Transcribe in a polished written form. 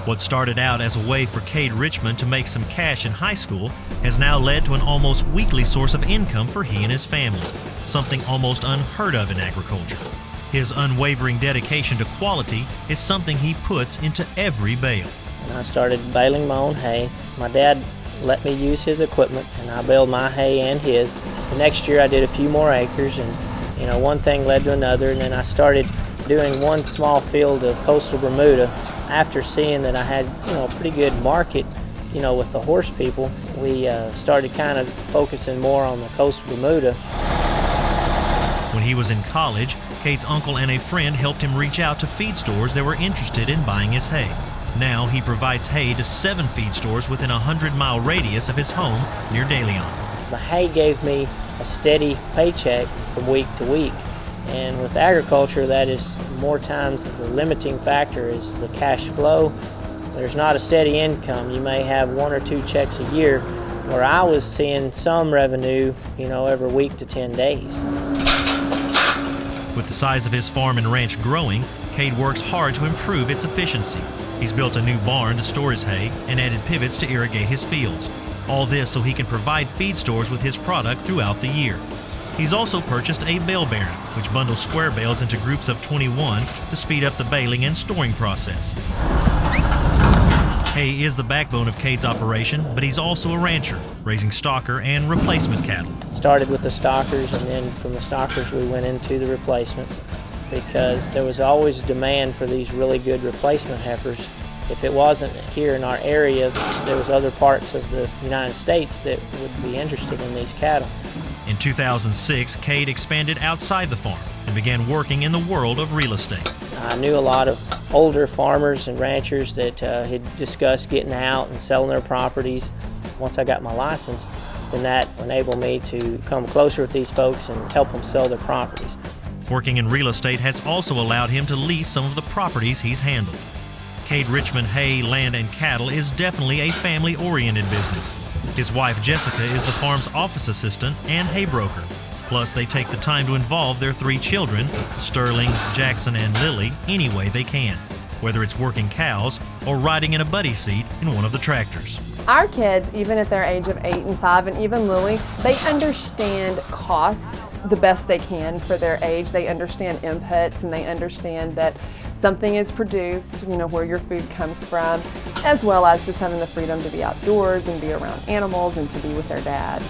What started out as a way for Cade Richmond to make some cash in high school has now led to an almost weekly source of income for he and his family, something almost unheard of in agriculture. His unwavering dedication to quality is something he puts into every bale. I started baling my own hay. My dad let me use his equipment, and I baled my hay and his. The next year I did a few more acres, and one thing led to another, and then I started doing one small field of coastal Bermuda. After seeing that I had a pretty good market with the horse people, we started kind of focusing more on the coastal Bermuda. When he was in college, Cade's uncle and a friend helped him reach out to feed stores that were interested in buying his hay. Now he provides hay to 7 feed stores within a 100-mile radius of his home near De Leon. The hay gave me a steady paycheck from week to week. And with agriculture, that is more times the limiting factor is the cash flow. There's not a steady income. You may have 1 or 2 checks a year, where I was seeing some revenue, every week to 10 days. With the size of his farm and ranch growing, Cade works hard to improve its efficiency. He's built a new barn to store his hay and added pivots to irrigate his fields. All this so he can provide feed stores with his product throughout the year. He's also purchased a bale baron, which bundles square bales into groups of 21 to speed up the baling and storing process. Hay is the backbone of Cade's operation, but he's also a rancher, raising stocker and replacement cattle. Started with the stockers, and then from the stockers we went into the replacements, because there was always demand for these really good replacement heifers. If it wasn't here in our area, there was other parts of the United States that would be interested in these cattle. In 2006, Cade expanded outside the farm and began working in the world of real estate. I knew a lot of older farmers and ranchers that had discussed getting out and selling their properties. Once I got my license, then that enabled me to come closer with these folks and help them sell their properties. Working in real estate has also allowed him to lease some of the properties he's handled. Cade Richmond Hay, Land and Cattle is definitely a family-oriented business. His wife Jessica is the farm's office assistant and hay broker. Plus, they take the time to involve their 3 children, Sterling, Jackson, and Lily, any way they can, whether it's working cows or riding in a buddy seat in one of the tractors. Our kids, even at their age of 8 and 5, and even Lily, they understand cost the best they can for their age. They understand inputs, and they understand that something is produced, where your food comes from, as well as just having the freedom to be outdoors and be around animals and to be with their dad.